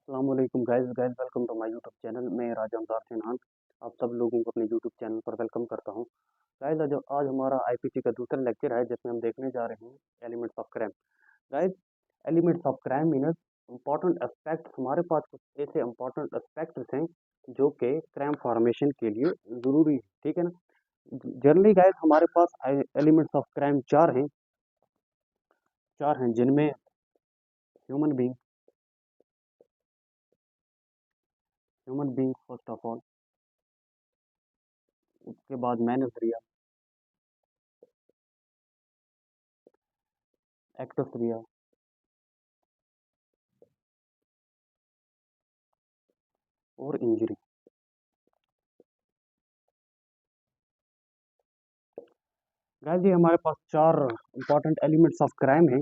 अस्सलामुअलैकुम guys guys welcome to my YouTube channel. मैं राजा अंसार सिन्हान आप सब लोगों को अपने यूट्यूब चैनल पर वेलकम करता हूं। गाइस आज हमारा आईपीसी का दूसरा लेक्चर है जिसमें हम देखने जा रहे हैं elements of crime. Guys elements of crime मीनस important aspects. हमारे पास कुछ ऐसे इंपॉर्टेंट एस्पेक्ट्स हैं जो कि क्राइम फॉर्मेशन के लिए ज़रूरी है, ठीक है ना। जनरली गाइस हमारे पास एलिमेंट्स ऑफ क्राइम चार हैं जिनमें human being first of all, उसके बाद मैनस एक्टस रिया और इंजरी। गाइस ये हमारे पास चार इंपॉर्टेंट एलिमेंट्स ऑफ क्राइम हैं।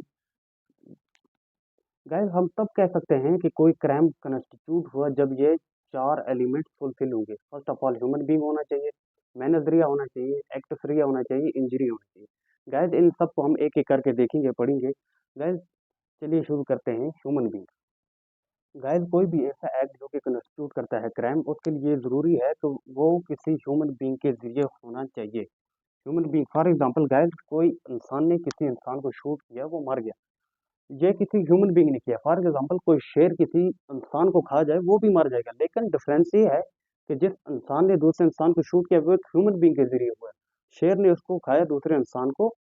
गाइस हम तब कह सकते हैं कि कोई क्राइम कंस्टिट्यूट हुआ जब ये चार एलिमेंट्स फुलफिल होंगे। First of all human being होना चाहिए, मैनजरिया होना चाहिए, एक्टसरिया होना चाहिए, इंजरी होना चाहिए। गाइस इन सबको हम एक एक करके देखेंगे, पढ़ेंगे। गाइस चलिए शुरू करते हैं ह्यूमन बीइंग। गाइस कोई भी ऐसा एक्ट जो कि कंस्टिट्यूट करता है क्राइम, उसके लिए ज़रूरी है कि वो किसी ह्यूमन बीइंग के जरिए होना चाहिए। Human being for example guys कोई इंसान ने किसी इंसान को शूट किया, वो मर गया, ये किसी ह्यूमन बीइंग ने किया। फॉर एग्जांपल कोई शेर किसी इंसान को खा जाए, वो भी मर जाएगा, लेकिन डिफरेंस ये है कि जिस इंसान ने दूसरे इंसान को शूट किया वो एक ह्यूमन बीइंग के जरिए हुआ है। शेर ने उसको खाया दूसरे इंसान को,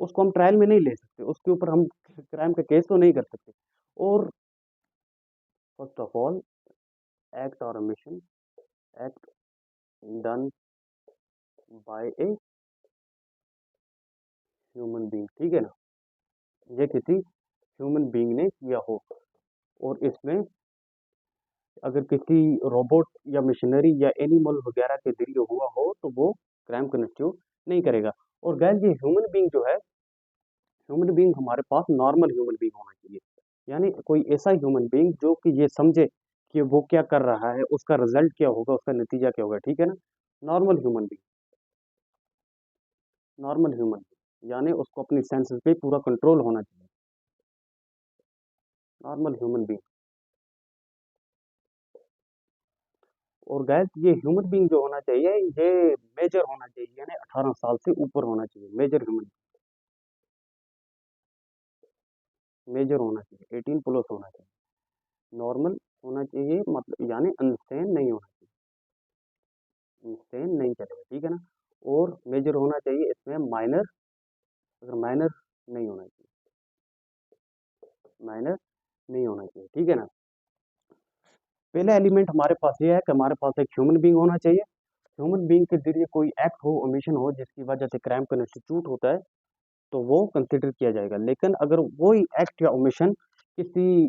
उसको हम ट्रायल में नहीं ले सकते, उसके ऊपर हम क्राइम का केस तो नहीं कर सकते। और फर्स्ट ऑफ ऑल एक्ट और mission, act done by a human being, ठीक है ना, ये किसी ह्यूमन बीइंग ने किया हो। और इसमें अगर किसी रोबोट या मशीनरी या एनिमल वगैरह के जरिए हुआ हो तो वो क्राइम कंस्टिट्यूट नहीं करेगा। और गैस ये ह्यूमन बीइंग जो है, ह्यूमन बीइंग हमारे पास नॉर्मल ह्यूमन बीइंग होना चाहिए। यानी कोई ऐसा ह्यूमन बीइंग जो कि ये समझे कि वो क्या कर रहा है, उसका रिजल्ट क्या होगा, उसका नतीजा क्या होगा, ठीक है ना। Normal human being, normal human being यानी उसको अपनी सेंसेस पे पूरा कंट्रोल होना चाहिए। Normal human being. और गैस ये ह्यूमन बीइंग जो होना चाहिए ये मेजर होना चाहिए, यानी 18 साल से ऊपर होना चाहिए। मेजर ह्यूमन, मेजर होना चाहिए, 18 प्लस होना चाहिए। नॉर्मल होना चाहिए मतलब यानी अनसेन नहीं होना चाहिए, अनसेन नहीं चलेगा, ठीक है ना। और मेजर होना चाहिए, इसमें माइनर, अगर माइनर नहीं होना चाहिए, माइनर नहीं होना चाहिए, ठीक है ना। पहला एलिमेंट हमारे पास ये है कि हमारे पास एक ह्यूमन बीइंग होना चाहिए। ह्यूमन बीइंग के जरिए कोई एक्ट हो, ओमिशन हो, जिसकी वजह से क्राइम कंस्टिट्यूट होता है, तो वो कंसिडर किया जाएगा। लेकिन अगर वही एक्ट या ओमिशन किसी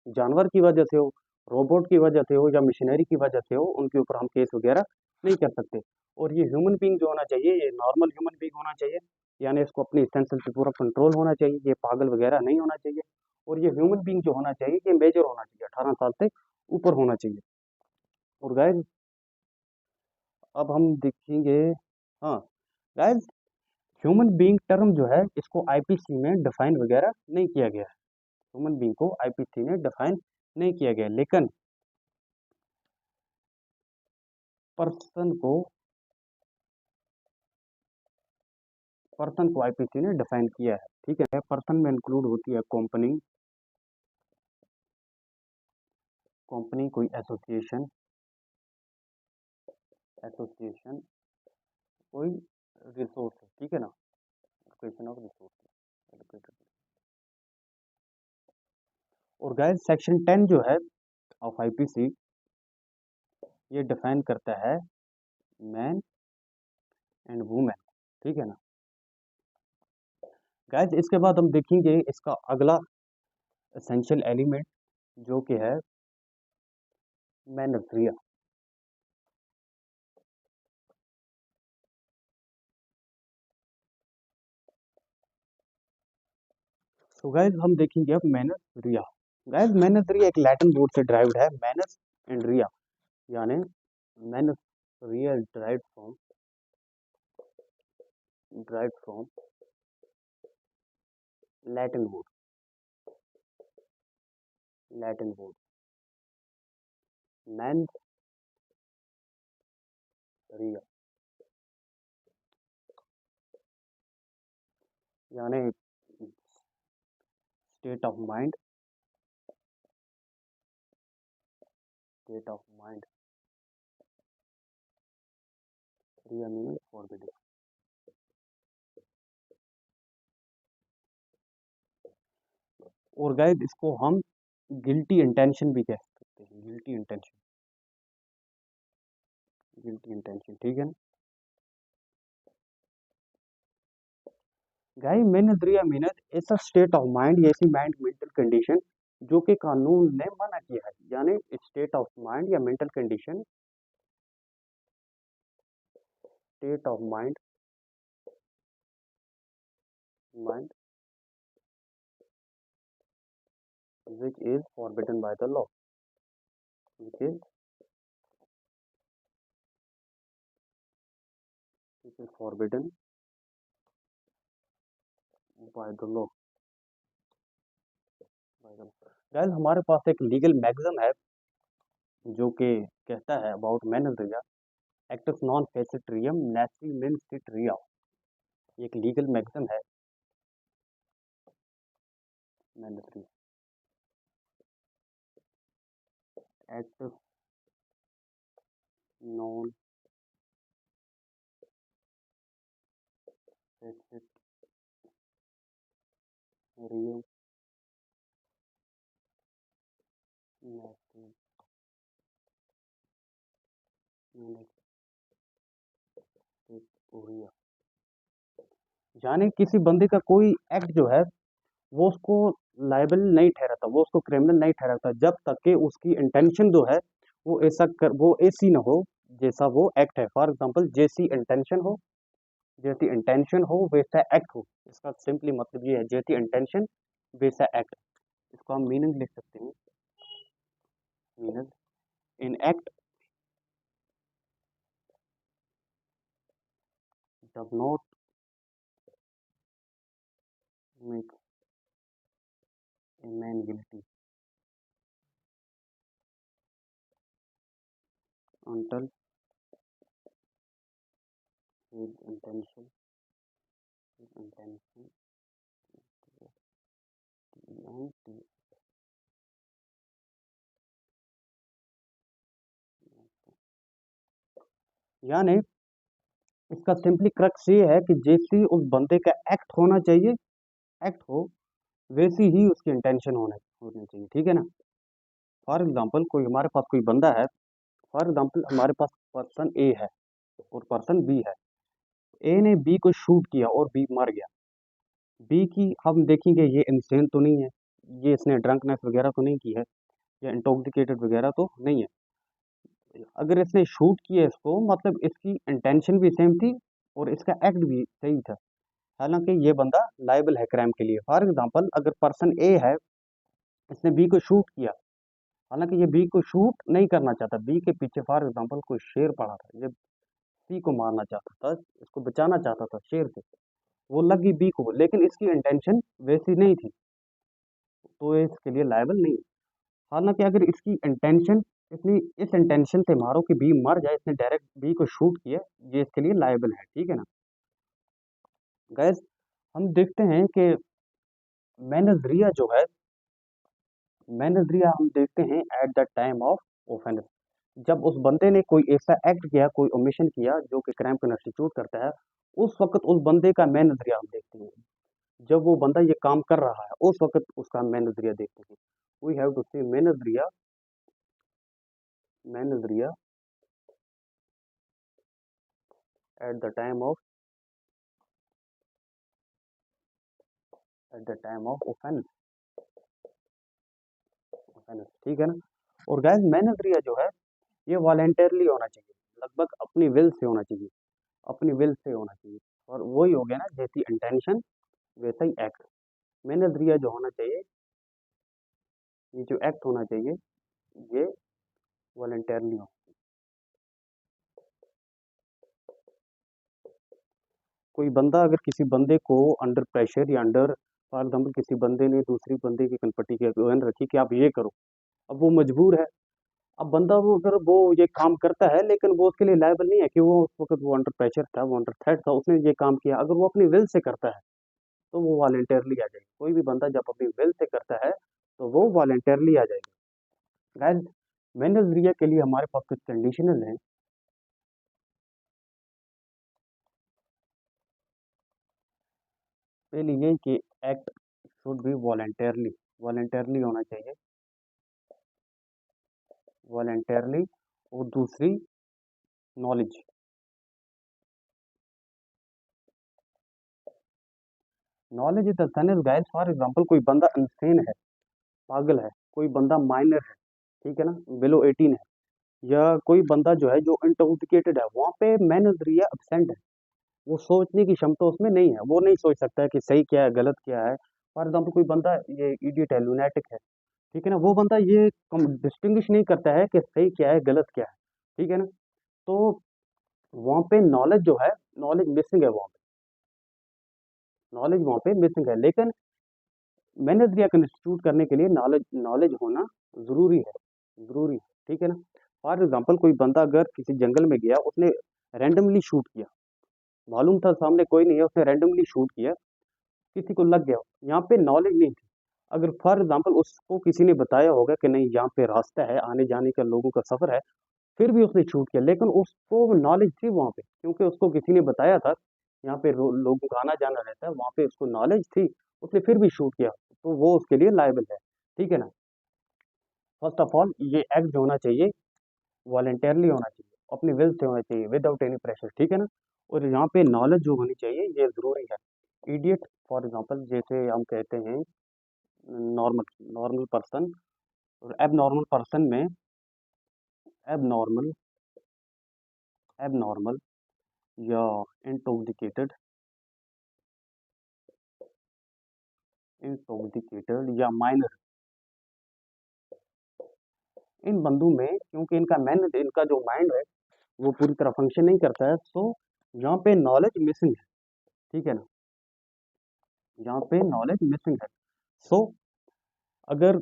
जानवर की वजह से हो, रोबोट की वजह से हो या मशीनरी की वजह से हो, उनके ऊपर हम केस वगैरह नहीं कर सकते। और ये ह्यूमन बीइंग जो होना चाहिए ये नॉर्मल ह्यूमन बीइंग होना चाहिए, यानी इसको अपनी सेंसेस पे पूरा कंट्रोल होना चाहिए, ये पागल वगैरह नहीं होना चाहिए। और ये ह्यूमन बीइंग जो होना चाहिए ये मेजर होना चाहिए, 18 साल से ऊपर होना चाहिए। और गाइस अब हम देखेंगे, हाँ गाइस ह्यूमन बीइंग टर्म जो है इसको आईपीसी में डिफाइन वगैरह नहीं किया गया है। ह्यूमन बीइंग को आईपीसी ने डिफाइन नहीं किया गया, लेकिन पर्सन को पर्सन को आईपीसी ने डिफाइन किया है, ठीक है। पर्सन में इंक्लूड होती है कंपनी, कंपनी कोई एसोसिएशन, एसोसिएशन कोई रिसोर्स, ठीक है ना, एलोकेशन ऑफ रिसोर्स। और गाइस सेक्शन 10 जो है ऑफ आईपीसी ये डिफाइन करता है मैन एंड वुमेन, ठीक है ना। गाइस इसके बाद हम देखेंगे इसका अगला एसेंशियल एलिमेंट जो कि है मैनर्स। तो गाइस हम देखेंगे अब mens rea. Guys mens rea एक लैटिन वर्ड से ड्राइव्ड है, मैनस एंड रिया, यानी mens rea derived from Latin word, Latin word mens rea, यानी state of mind, state of mind, rea meaning forbidden. और guys इसको हम guilty intention भी कह सकते हैं, गिल्टी इंटेंशन, गिल्टी इंटेंशन, ठीक है ना। गाइस मैंने दिया मीनत ऐसा स्टेट ऑफ माइंड या ऐसी माइंड मेंटल कंडीशन जो कि कानून ने मना किया है, यानी स्टेट ऑफ माइंड या mental condition, state of mind, mind which is forbidden by the law, which is forbidden by the law, guys हमारे पास एक लीगल मैगज़म है जो कि कहता है अबाउट मैनरिया एक्टस नॉन फेसिट्रियम नेसी मिन सिट रिया। एक लीगल मैगज़म है मैनरिया एक्टस नॉन फेसिट्रियम नेसी मिन सिट रिया, यानी किसी बंदे का कोई एक्ट जो है वो उसको लायबल नहीं ठहराता, वो उसको क्रिमिनल नहीं ठहराता जब तक कि उसकी इंटेंशन जो है वो वो ऐसी ना हो जैसा वो एक्ट है। फॉर एग्जांपल जैसी इंटेंशन हो, जैसी इंटेंशन हो वैसा एक्ट हो, इसका सिंपली मतलब ये है जैसी इंटेंशन वैसा एक्ट। इसको हम मीनिंग लिख सकते हैं, meaning in act does not make a man guilty until his intention and यानी इसका सिंपली क्रक्स ये है कि जैसी उस बंदे का एक्ट होना चाहिए, एक्ट हो वैसी ही उसकी इंटेंशन होनी चाहिए, ठीक है ना। फॉर एग्जांपल कोई हमारे पास कोई बंदा है, फॉर एग्जांपल हमारे पास पर्सन ए है और पर्सन बी है। ए ने बी को शूट किया और बी मर गया। बी की हम देखेंगे ये इंसेन तो नहीं है, ये इसने ड्रंकनेस वगैरह तो नहीं की है, या इंटॉक्सिकेटेड वगैरह तो नहीं है। अगर इसने शूट किया इसको मतलब इसकी इंटेंशन भी सेम थी और इसका एक्ट भी सही था, हालांकि ये बंदा लायबल है क्राइम के लिए। फॉर एग्जांपल अगर पर्सन ए है, इसने बी को शूट किया, हालांकि ये बी को शूट नहीं करना चाहता, बी के पीछे फॉर एग्जांपल कोई शेर पड़ा था, ये सी को मारना चाहता था, इसको बचाना चाहता था शेर से, वो लगी बी को, लेकिन इसकी इंटेंशन वैसी नहीं थी, तो ये इसके लिए लायबल नहीं है। हालांकि अगर इसकी इंटेंशन, इसने इस इंटेंशन से मारो कि बी मर जाए, इसने डायरेक्ट बी को शूट किया, ये इसके लिए लायबल है, ठीक है ना। गैस हम देखते हैं कि मैनजरिया जो है, मैनजरिया हम देखते हैं eight the time of offence, जब उस बंदे ने कोई ऐसा एक्ट किया, कोई ओमिशन किया जो कि क्राइम को इंस्टीट्यूट करता है, उस वक्त उस बंदे का मैन नजरिया हम देखते हैं। जब वो बंदा ये काम कर रहा है उस वक्त उसका मैन नजरिया देखते हैं। वी हैव टू सी मैन नजरिया, मैन नजरिया at the time of, at the time of offence, offence, ठीक है ना। और गैस मैन नजरिया जो है ये वॉलेंटरली होना चाहिए, लगभग अपनी विल से होना चाहिए, अपनी विल से होना चाहिए। और वही हो गया ना, जैसी इंटेंशन वैसा ही एक्ट। मैन नजरिया जो होना चाहिए, ये जो एक्ट होना चाहिए ये वॉलेंटरली हो। कोई बंदा अगर किसी बंदे को अंडर प्रेशर या अंडर फॉर एग्जाम्पल किसी बंदे ने दूसरी बंदे की कनपट्टी की गन रखी कि आप ये करो, अब वो मजबूर है। अब बंदा वो अगर वो ये काम करता है लेकिन वो उसके लिए लायबल नहीं है कि वो उस वक़्त वो अंडर प्रेशर था, वो अंडर थ्रेट था, उसने ये काम किया। अगर वो अपनी विल से करता है, तो वो वॉलंटरली आ जाएगी। कोई भी बंदा जब अपनी विल से करता है, तो वो वॉलंटरली आ जाएगा। गाइस, मैनेजरिया के लिए हमारे पास कुछ कंडीशनल हैं। पहली ये कि act should be voluntarily, voluntarily होना चाहिए, वॉलंटरली। और दूसरी, knowledge. Knowledge is the sun is guys, for example कोई बंदा इनसेन है, पागल है, कोई बंदा माइनर है, ठीक है ना, बिलो 18 है, या कोई बंदा जो है जो इंटॉक्सिकेटेड है, वहाँ पे मैनेजरिया एब्सेंट है। वो सोचने की क्षमता उसमें नहीं है, वो नहीं सोच सकता है कि सही क्या है गलत क्या है। फॉर एग्जाम्पल कोई बंदा ये इडियट है, लूनेटिक है, ठीक है ना, वो बंदा ये डिस्टिंग्विश नहीं करता है कि सही क्या है गलत क्या है, ठीक है ना। तो वहाँ पे नॉलेज जो है, नॉलेज मिसिंग है वहाँ पे, नॉलेज वहाँ पे मिसिंग है। लेकिन मैनेजरिया को इंस्टीट्यूट करने के लिए नॉलेज नॉलेज होना ज़रूरी है, ज़रूरी है, ठीक है ना। फॉर एग्जाम्पल कोई बंदा अगर किसी जंगल में गया, उसने रैंडमली शूट किया, मालूम था सामने कोई नहीं है, उसने रैंडमली शूट किया, किसी को लग गया, यहाँ पे नॉलेज नहीं थी। अगर फॉर एग्जाम्पल उसको किसी ने बताया होगा कि नहीं यहाँ पे रास्ता है, आने जाने का लोगों का सफ़र है, फिर भी उसने शूट किया, लेकिन उसको नॉलेज थी वहाँ पे, क्योंकि उसको किसी ने बताया था यहाँ पे लोगों का आना जाना रहता है, वहाँ पे उसको नॉलेज थी, उसने फिर भी शूट किया, तो वो उसके लिए लायबल है, ठीक है ना। फर्स्ट ऑफ ऑल ये एक्ट जो होना चाहिए, वॉलेंटरली होना चाहिए, अपनी विल से होना चाहिए, विदाउट एनी प्रेशर, ठीक है ना। और यहाँ पे नॉलेज जो होनी चाहिए ये ज़रूरी है। इडियट फॉर एग्जांपल जैसे हम कहते हैं, नॉर्मल, नॉर्मल पर्सन और एबनॉर्मल पर्सन में, एबनॉर्मल, एबनॉर्मल या इंटॉक्सिकेटेड, इंटॉक्सिकेटेड या माइनर, इन बंदों में क्योंकि इनका जो माइंड है वो पूरी तरह फंक्शन नहीं करता है, सो यहाँ पे नॉलेज मिसिंग है, ठीक है ना, यहाँ पे नॉलेज मिसिंग है। सो अगर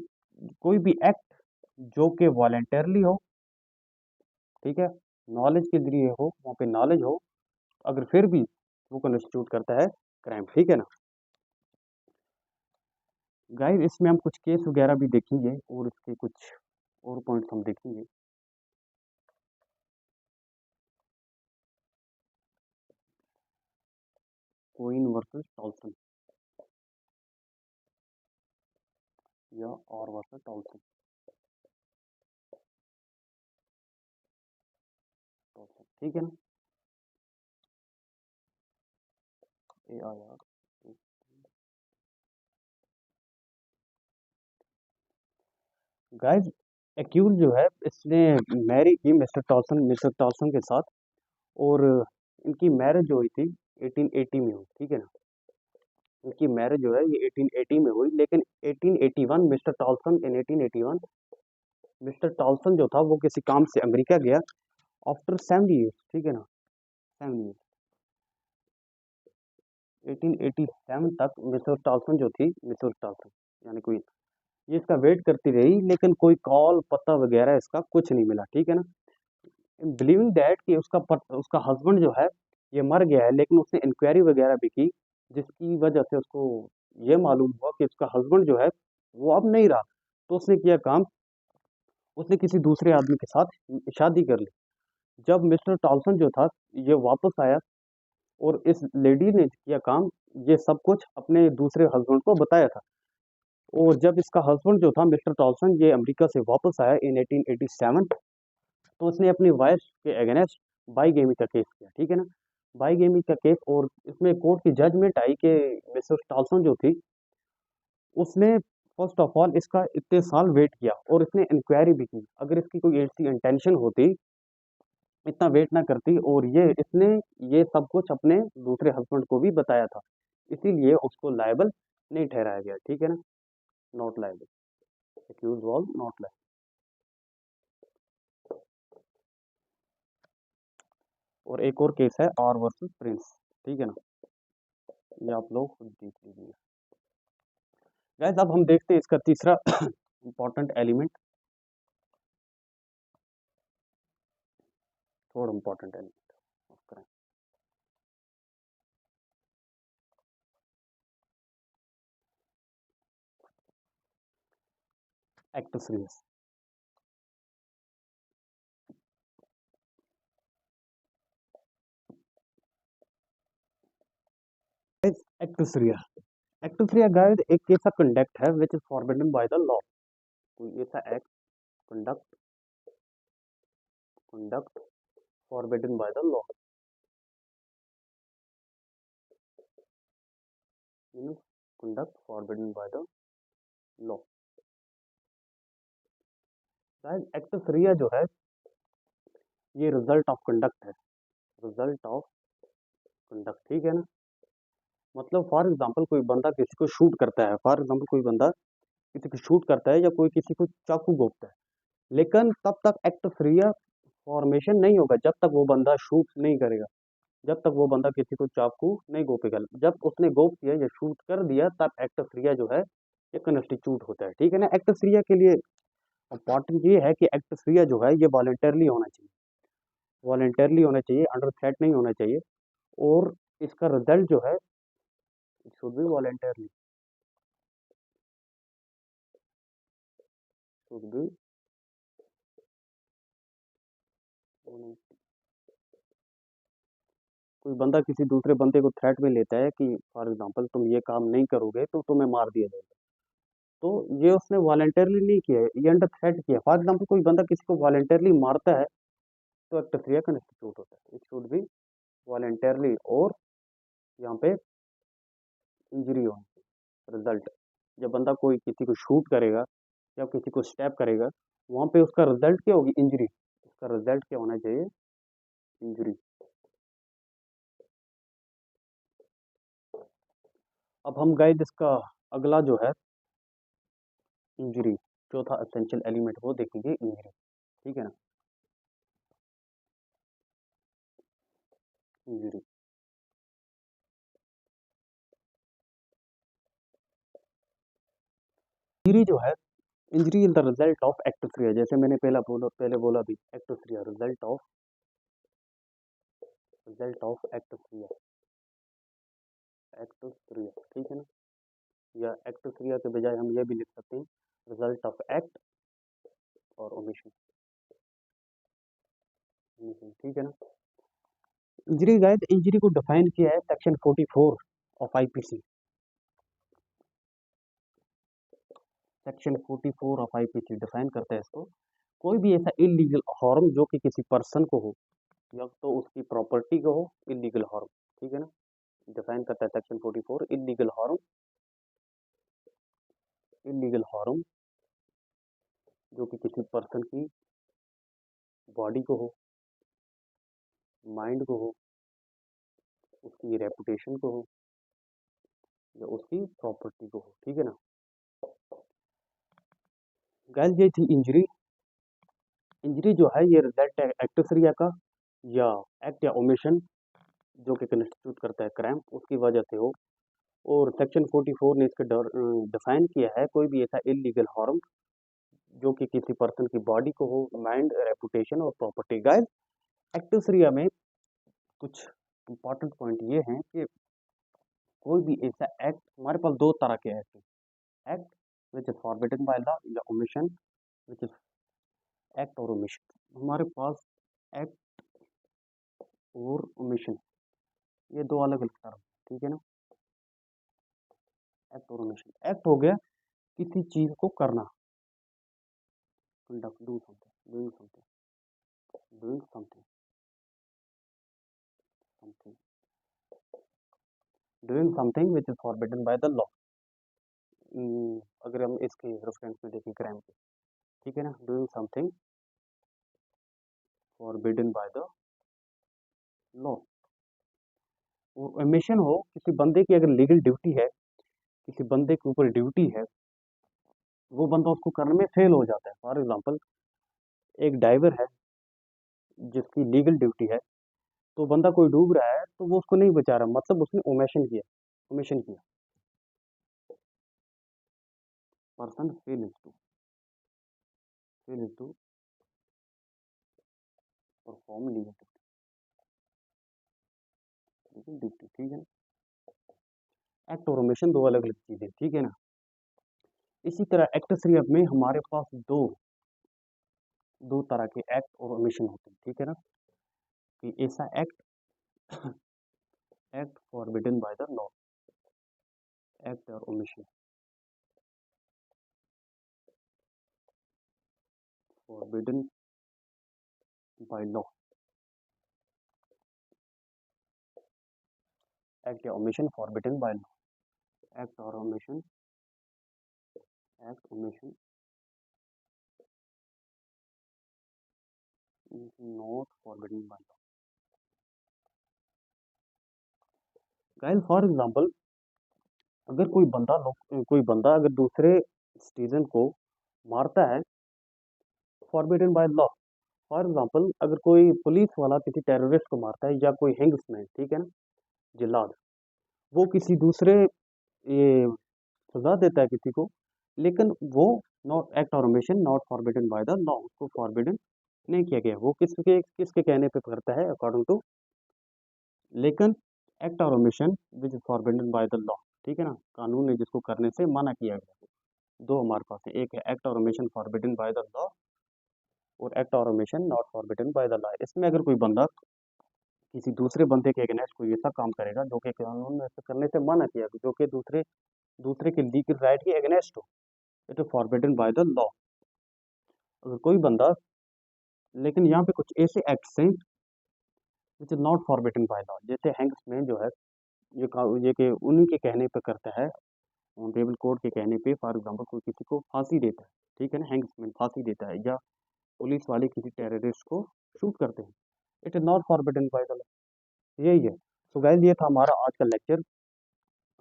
कोई भी एक्ट जो कि वॉलेंटरली हो, ठीक है, नॉलेज के जरिए हो, वहाँ पे नॉलेज हो, अगर फिर भी वो कॉन्स्टिट्यूट करता है क्राइम, ठीक है ना। गाइस, इसमें हम कुछ केस वगैरह भी देखेंगे और इसके कुछ और पॉइंट्स हम देखेंगे। कोइन वर्सेस टॉल्सन, या और वर्सेस टॉल्सन, टॉल्सन, ठीक है ना, AIR। गाइस, एक्यूज जो है इसने मैरी की मिस्टर टॉल्सन के साथ, और इनकी मैरिज जो हुई थी 1880 में हुई, ठीक है ना। इनकी मैरिज जो है ये 1880 में हुई, लेकिन 1881 मिस्टर टॉल्सन इन 1881 मिस्टर टॉल्सन जो था वो किसी काम से अमेरिका गया, आफ्टर 7 ईयर्स, ठीक है ना, 7 ईयर्स, 1887 तक मिस्टर टॉल्सन जो थी, मिस्टर टॉल्सन यानी कोई, ये इसका वेट करती रही, लेकिन कोई कॉल पता वगैरह इसका कुछ नहीं मिला, ठीक है ना। बिलीविंग दैट कि उसका हस्बैंड जो है ये मर गया है, लेकिन उसने इंक्वायरी वगैरह भी की, जिसकी वजह से उसको ये मालूम हुआ कि उसका हस्बैंड जो है वो अब नहीं रहा। तो उसने किया काम, उसने किसी दूसरे आदमी के साथ शादी कर ली। जब मिस्टर टॉल्सन जो था ये वापस आया, और इस लेडी ने किया काम, ये सब कुछ अपने दूसरे हस्बैंड को बताया था। और जब इसका हस्बैंड जो था मिस्टर टॉल्सन ये अमेरिका से वापस आया इन 1887, तो उसने अपनी वाइफ के अगेंस्ट बाईगेमी का केस किया, ठीक है ना, बाईगेमी का केस। और इसमें कोर्ट की जजमेंट आई कि मिसेस टॉल्सन जो थी उसने फर्स्ट ऑफ ऑल इसका इतने साल वेट किया, और इसने इंक्वायरी भी की, अगर इसकी कोई ऐसी इंटेंशन होती, इतना वेट ना करती, और ये इसने ये सब कुछ अपने दूसरे हस्बैंड को भी बताया था, इसीलिए उसको लायबल नहीं ठहराया गया, ठीक है ना, not liable, accused was not liable. और एक और केस है आर वर्सेस प्रिंस, ठीक है ना, ये आप लोग खुद देख लीजिए। गाइस अब हम देखते हैं इसका तीसरा इंपॉर्टेंट एलिमेंट, थोड़ा इंपॉर्टेंट एलिमेंट, एक्टोफ्रियस। एक्टोफ्रिया, एक्टोफ्रिया गाइस एक ऐसा कंडक्ट है which is forbidden by the law. कोई ऐसा act, conduct, conduct forbidden by the law, means conduct forbidden by the law. Guys एक्टोफ्रिया जो है ये रिजल्ट ऑफ कंडक्ट है, रिजल्ट ऑफ कंडक्ट, ठीक है ना। मतलब फॉर एग्जांपल कोई बंदा किसी को शूट करता है, फॉर एग्जांपल कोई बंदा किसी को शूट करता है या कोई किसी को चाकू घोंपता है, लेकिन तब तक एक्टोफ्रिया फॉर्मेशन नहीं होगा जब तक वो बंदा शूट नहीं करेगा, जब तक वो बंदा किसी को चाकू नहीं घोपेगा। जब उसने घोप दिया या शूट कर दिया तब एक्टोफ्रिया जो है ये कंस्टिट्यूट होता है, ठीक है ना। एक्टोफ्रिया के लिए इंपॉर्टेंट ये है कि एक्टोफ्रिया जो है ये वॉलेंटरली होना चाहिए, वॉलेंटरली होना चाहिए, अंडर थ्रेट नहीं होना चाहिए। और इसका रिजल्ट जो है it should be voluntarily, should be, कोई बंदा किसी दूसरे बंदे को थ्रेट में लेता है कि फॉर एग्जांपल तुम ये काम नहीं करोगे तो तुम्हें मार दिया जाएगा, तो ये उसने वॉलेंटरली नहीं किया है, ये अंडर थ्रेट किया। फॉर एग्जांपल कोई बंदा किसी को वॉलेंटरली मारता है तो एक्टोफ्रिया का इंस्टीट्यूट होता है, इट शुड बी वॉलेंटरली। और यहाँ पे इंजरी होने रिजल्ट, जब बंदा कोई किसी को शूट करेगा या किसी को स्टैप करेगा, वहाँ पे उसका रिजल्ट क्या होगी, इंजरी। उसका रिजल्ट क्या होना चाहिए, इंजरी। अब हम गाइड इसका अगला जो है इंजरी, चौथा एसेंशियल एलिमेंट वो देखेंगे इंजरी, ठीक है ना। इंजरी, इंजरी जो है, injury in the result of एक्टोफ्रिया, जैसे मैंने पहले बोला भी, एक्टोफ्रिया, रिजल्ट ऑफ एक्टोफ्रिया, एक्टोफ्रिया, ठीक है ना। या एक्टोफ्रिया के बजाय हम ये भी लिख सकते हैं रिजल्ट ऑफ एक्ट और ओमिशन, ठीक है ना। इंजरी गाइड, इंजरी को डिफाइन किया है section 44 of IPC, section 44 of IPC define करता है इसको, कोई भी ऐसा इलीगल हार्म जो कि किसी पर्सन को हो या तो उसकी प्रॉपर्टी को हो, इलीगल हार्म, ठीक है ना। डिफाइन करता है section 44 illegal harm, illegal harm जो कि किसी पर्सन की बॉडी को हो, माइंड को हो, उसकी रेपुटेशन को हो या उसकी प्रॉपर्टी को हो, ठीक है ना। गाइस ये थी इंजरी, इंजरी जो है ये रिजल्ट है एक्टोफिरिया का या एक्ट या ओमिशन जो कि कंस्टिट्यूट करता है क्राइम, उसकी वजह से हो। और सेक्शन 44 ने इसका डिफाइन किया है कोई भी ऐसा इलीगल हार्म जो कि किसी पर्सन की बॉडी को हो, माइंड, रेपुटेशन और प्रॉपर्टी। गाइस एक्टोफिरिया में कुछ इंपॉर्टेंट पॉइंट ये हैं कि कोई भी ऐसा एक्ट, हमारे पास दो तरह के एक्ट हैं, act which is forbidden by law या ओमिशन विच इज एक्ट और ओमिशन। हमारे पास एक्ट और ओमिशन ये दो अलग अलग टर्म, ठीक है ना। एक्ट और ओमिशन, एक्ट हो गया किसी चीज को करना, conduct, do something, doing something, doing something, something, doing something which is forbidden by the law. अगर हम इसके रेफरेंस में देखें क्राइम के, ठीक है ना, doing something forbidden by the law. और ओमिशन हो किसी बंदे की अगर लीगल ड्यूटी है, किसी बंदे के ऊपर ड्यूटी है, वो बंदा उसको करने में फेल हो जाता है। फॉर एग्जांपल एक डाइवर है जिसकी लीगल ड्यूटी है, तो बंदा कोई डूब रहा है तो वो उसको नहीं बचा रहा, मतलब उसने ओमिशन किया, ओमिशन किया। Person fail to perform legal duty, ठीक है ना। एक्ट और ओमिशन दो अलग अलग चीजें, ठीक है ना। इसी तरह एक्ट 3 में हमारे पास दो दो तरह के एक्ट और ओमिशन होते हैं, ठीक है ना। कि ऐसा act act forbidden by the law, act और omission forbidden by law, act या omission forbidden by law, act और omission, act omission not forbidden by law. Guys for example, अगर कोई बंदा अगर दूसरे सिटीजन को मारता है forbidden by law. For example, अगर कोई पुलिस वाला किसी टेररिस्ट को मारता है या कोई हैंग्समैन, ठीक है ना, जिल्लाद, वो किसी दूसरे ये सजा देता है किसी को, लेकिन वो नॉट एक्ट और omission not forbidden by the law, उसको फॉरबिडन नहीं किया गया, वो किसके कहने पे करता है अकॉर्डिंग टू, लेकिन एक्ट और omission which is forbidden by the law, ठीक है ना, कानून ने जिसको करने से मना किया गया। दो हमारे पास है, एक है एक्ट और omission forbidden by the law और एक्ट और omission not forbidden by the law. इसमें अगर कोई बंदा किसी दूसरे बंदे के अगेंस्ट कोई ऐसा काम करेगा जो कि कानून ने ऐसा करने से मना किया, जो कि दूसरे दूसरे के लीगल राइट के अगेंस्ट हो, it is forbidden by the law. अगर कोई बंदा, लेकिन यहाँ पे कुछ ऐसे एक्ट्स हैं which is not forbidden by law, जैसे हैंग्समैन जो है, ये कि उन्हीं के कहने पे करता है, ऑनरेबल कोर्ट के कहने पे, फॉर एग्जांपल कोई किसी को फांसी देता है, ठीक है ना, हैंग्समैन फांसी देता है, या पुलिस वाले किसी टेररिस्ट को शूट करते हैं, it is not forbidden by the law. यही है। सो गाइस ये था हमारा आज का lecture.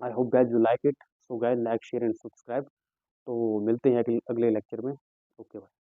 I hope guys you like it. So guys like share and subscribe. तो मिलते हैं अगले लेक्चर में। Okay bye.